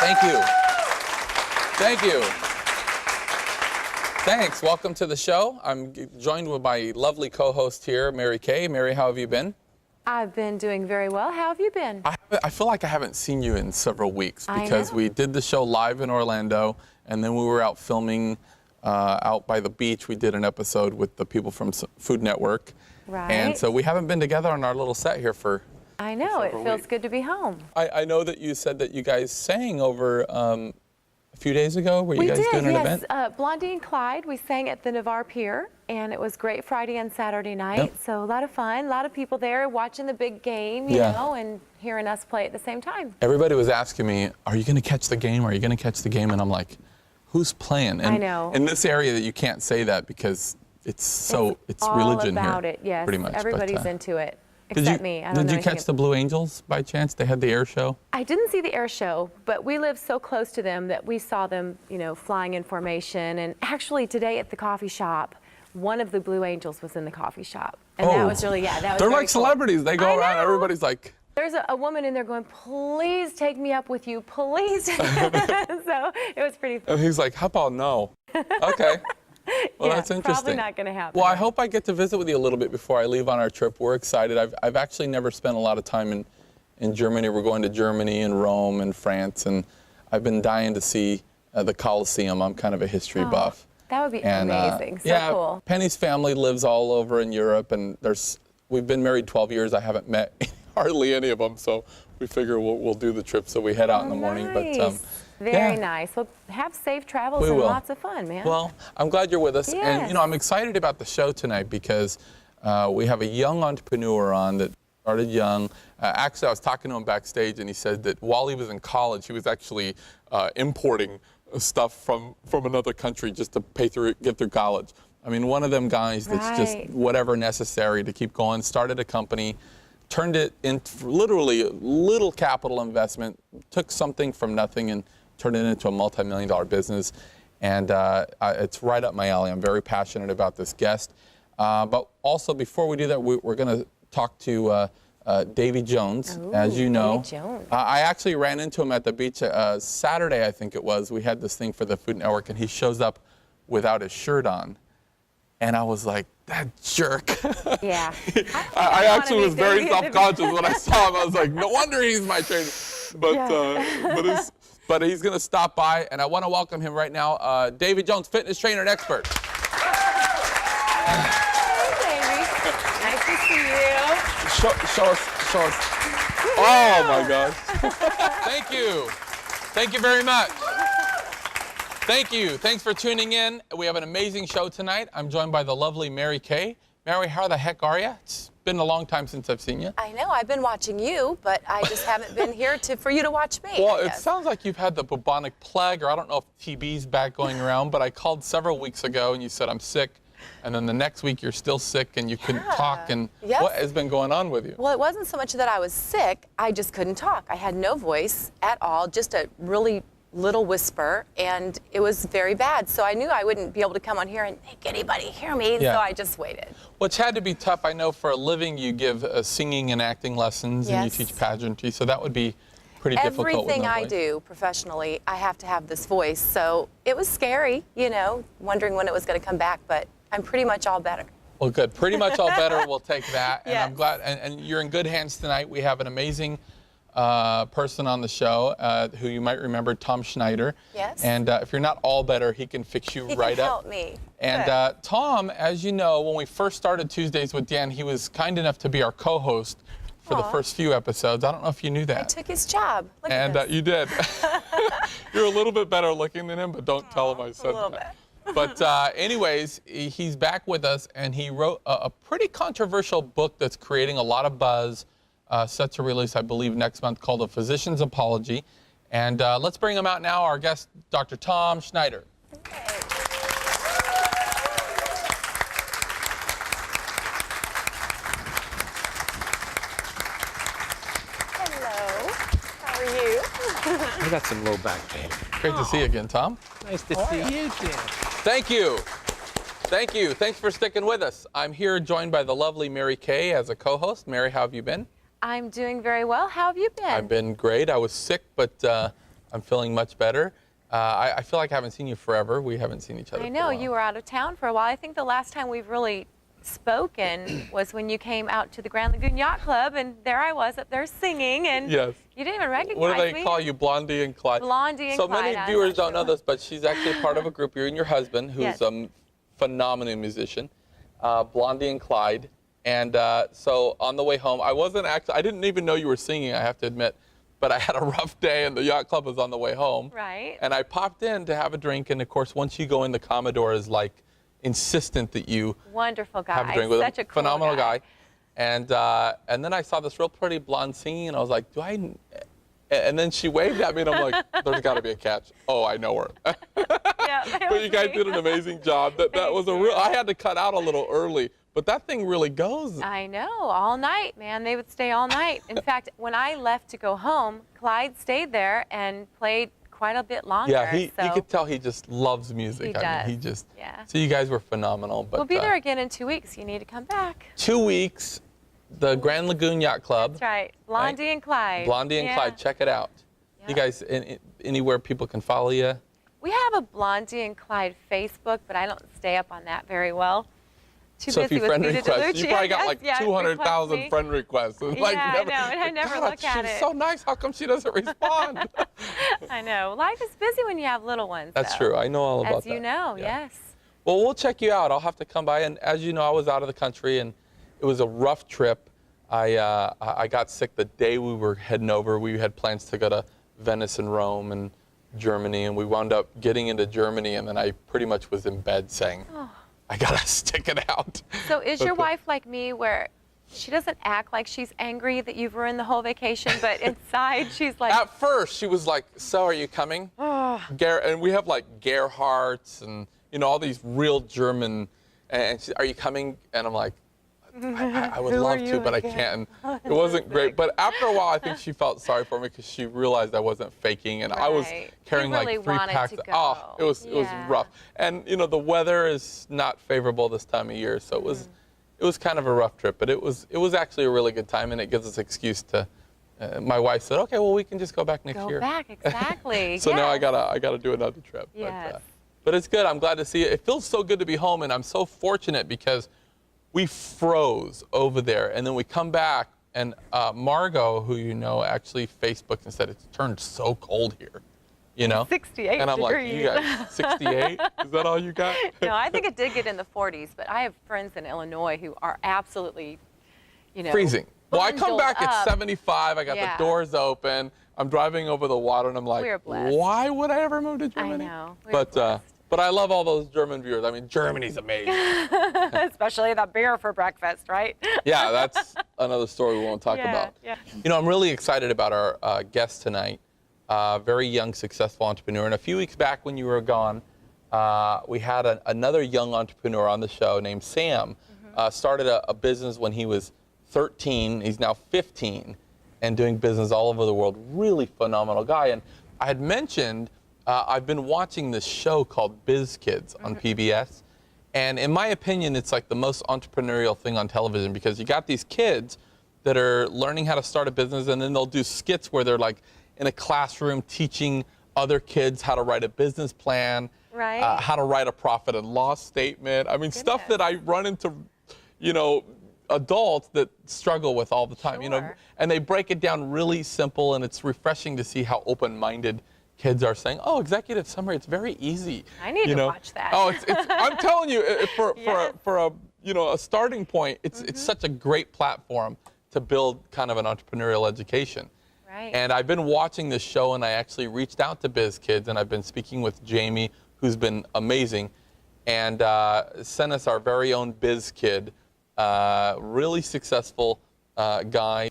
Thank you. Thank you. Thanks. Welcome to the show. I'm joined with my lovely co-host here, Mary Kay. Mary, how have you been? I've been doing very well. How have you been? I feel like I haven't seen you in several weeks because we did the show live in Orlando, and then we were out filming out by the beach. We did an episode with the people from Food Network. Right. And so we haven't been together on our little set here for I know. It feels weeks. good to be home. I know that you said that you guys sang over a few days ago. Were you guys doing an event? Yes. Blondie and Clyde, we sang at the Navarre Pier, and it was great Friday and Saturday night. Yep. So a lot of fun, a lot of people there watching the big game, you know, and hearing us play at the same time. Everybody was asking me, are you going to catch the game? Are you going to catch the game? And I'm like, who's playing? And I know. In this area, that you can't say that because it's all religion about here. it, yes. Pretty much. Everybody's into it, except me. I don't Did know you catch the Blue Angels by chance? They had the air show. I didn't see the air show, but we live so close to them that we saw them, you know, flying in formation. And actually today at the coffee shop, one of the Blue Angels was in the coffee shop. And that was really, that was They're very like celebrities. They go around, everybody's like. There's a woman in there going, please take me up with you, please. So it was pretty fun. And he's like, how about no? Okay. Well, that's interesting. Probably not going to happen. Well, I hope I get to visit with you a little bit before I leave on our trip. We're excited. I've actually never spent a lot of time in Germany. We're going to Germany and Rome and France, and We've dying to see the Colosseum. I'm kind of a history buff. That would be amazing. So cool. Penny's family lives all over in Europe, and we've been married 12 years. I haven't met hardly any of them, so we figure we'll do the trip. So we head out in the morning. But very nice. Well, have safe travels and lots of fun, man. Well, I'm glad you're with us, Yes. and you know I'm excited about the show tonight because we have a young entrepreneur on that started young. Actually, I was talking to him backstage, and he said that while he was in college, he was actually importing stuff from another country just to get through college. I mean, one of them guys that's just whatever necessary to keep going. Started a company, turned it into literally little capital investment, took something from nothing and turned it into a multi-million-dollar business. And it's right up my alley. I'm very passionate about this guest. But also, before we do that, we're going to talk to Davy Jones, as you know. Davy Jones. I actually ran into him at the beach Saturday, I think it was. We had this thing for the Food Network, and he shows up without his shirt on. And I was like, that jerk. Yeah. I actually was very self-conscious when I saw him. I was like, no wonder he's my trainer. But he's going to stop by, and I want to welcome him right now, Davy Jones, fitness trainer and expert. Show us. Oh my gosh. Thank you. Thank you very much. Thank you. Thanks for tuning in. We have an amazing show tonight. I'm joined by the lovely Mary Kay. Mary, how the heck are you? It's been a long time since I've seen you. I know. I've been watching you, but I just haven't been here for you to watch me. Well, it sounds like you've had the bubonic plague, or I don't know if TB's back going around, but I called several weeks ago and you said, I'm sick. And then the next week you're still sick and you couldn't talk. And what has been going on with you? Well, it wasn't so much that I was sick. I just couldn't talk. I had no voice at all, just a really little whisper, and it was very bad. So I knew I wouldn't be able to come on here and make anybody hear me, so I just waited. Well, it's had to be tough. I know for a living you give singing and acting lessons, and you teach pageantry, so that would be pretty difficult with no Everything I voice. do professionally, I have to have this voice. So it was scary, you know, wondering when it was going to come back, but I'm pretty much all better. Well, good. Pretty much all better. We'll take that. And Yes. I'm glad. And you're in good hands tonight. We have an amazing person on the show who you might remember, Tom Schneider. Yes. And if you're not all better, he can fix you right up. He can help me. And Tom, as you know, when we first started Tuesdays with Dan, he was kind enough to be our co-host for the first few episodes. I don't know if you knew that. I took his job. Look And at this. you did. You're a little bit better looking than him, but don't tell him I said a little that. bit. But anyways, he's back with us, and he wrote a pretty controversial book that's creating a lot of buzz, set to release, I believe, next month, called A Physician's Apology. And let's bring him out now, our guest, Dr. Tom Schneider. Okay. Hello. How are you? I got some low back pain. Great to see you again, Tom. Nice to see you, Jim. Thank you. Thank you. Thanks for sticking with us. I'm here joined by the lovely Mary Kay as a co-host. Mary, how have you been? I'm doing very well. How have you been? I've been great. I was sick, but I'm feeling much better. I feel like I haven't seen you forever. We haven't seen each other. I for a know, while. you were out of town for a while. I think the last time we've really spoken was when you came out to the Grand Lagoon Yacht Club, and there I was up there singing, and Yes. you didn't even recognize What do they me. call you, Blondie and Clyde? Blondie and so Clyde, many I'm viewers not don't know sure. this, but she's actually part of a group. You and your husband, who's Yes. a phenomenal musician, Blondie and Clyde. And so on the way home, I didn't even know you were singing, I have to admit, but I had a rough day, and the yacht club was on the way home. Right. And I popped in to have a drink, and of course, once you go in, the Commodore is like insistent that you Wonderful guy. have a drink with Such him. a cool Phenomenal guy. And then I saw this real pretty blonde singing, and I was like, and then she waved at me, and I'm like, there's got to be a catch. Oh, I know her. Yeah, it But was you guys me. did an amazing job. That Thank was you. I had to cut out a little early, but that thing really goes. I know, all night, man. They would stay all night. In fact, when I left to go home, Clyde stayed there and played quite a bit longer. Yeah, you so could tell he just loves music. He I mean, does. Yeah. So you guys were phenomenal. But we'll be there again in 2 weeks. You need to come back. 2 weeks, the Grand Lagoon Yacht Club. That's right. Blondie and Clyde. Blondie and Yeah. Clyde, check it out. Yeah. You guys, anywhere people can follow you? We have a Blondie and Clyde Facebook, but I don't stay up on that very well. Too So if busy you with friend Vita requests, DeLucia. you probably got Yes, like yeah, 200,000 request me. friend requests. And like, Yeah, I know, and I never God, look at she's it. so nice. How come she doesn't respond? I know. Life is busy when you have little ones. That's though. true. I know all about As that. you know, Yeah. yes. Well, we'll check you out. I'll have to come by. And as you know, I was out of the country, and it was a rough trip. I got sick the day we were heading over. We had plans to go to Venice and Rome and Germany, and we wound up getting into Germany, and then I pretty much was in bed saying, I got to stick it out. So is your But, wife like me where she doesn't act like she's angry that you've ruined the whole vacation, but inside she's like, At first, she was like, so are you coming? And we have like Gerhardts and, all these real German, and she, are you coming? And I'm like, I would Who are love to, you but I again? can't. It wasn't great. But after a while, I think she felt sorry for me because she realized I wasn't faking, and I was Right. carrying You really like 3 wanted packs. to Oh, go. it was Yeah. rough. And the weather is not favorable this time of year, so it was kind of a rough trip. But it was actually a really good time, and it gives us an excuse to. My wife said, "Okay, well we can just go back next go year." back, exactly. So now I Yes. gotta do another trip. Yes. But it's good. I'm glad to see it. It feels so good to be home, and I'm so fortunate because we froze over there, and then we come back, and Margot, who actually Facebooked and said it's turned so cold here, 68 And I'm like, degrees. you guys, 68? Is that all you got? No, I think it did get in the 40s, but I have friends in Illinois who are absolutely, Freezing. Well, I come bundled back, it's up. 75. I got Yeah. the doors open. I'm driving over the water, and I'm like, We're blessed. why would I ever move to Germany? know. We're But blessed. but I love all those German viewers. I mean, Germany's amazing. Especially the beer for breakfast, right? Yeah, that's another story we won't talk Yeah, about. yeah. I'm really excited about our guest tonight. Very young, successful entrepreneur. And a few weeks back when you were gone, we had another young entrepreneur on the show named Sam. Started a business when he was 13. He's now 15 and doing business all over the world. Really phenomenal guy. And I had mentioned I've been watching this show called Biz Kids on PBS. And in my opinion, it's like the most entrepreneurial thing on television because you got these kids that are learning how to start a business, and then they'll do skits where they're like in a classroom teaching other kids how to write a business plan, Right. how to write a profit and loss statement. I mean, stuff Goodness. that I run into, adults that struggle with all the time, Sure. and they break it down really simple, and it's refreshing to see how open-minded kids are saying, oh, executive summary, it's very easy. I need to watch that. Oh, it's I'm telling you, for Yes. a starting point, it's such a great platform to build kind of an entrepreneurial education. Right. And I've been watching this show, and I actually reached out to Biz Kids, and I've been speaking with Jamie, who's been amazing, and sent us our very own Biz Kid, really successful guy.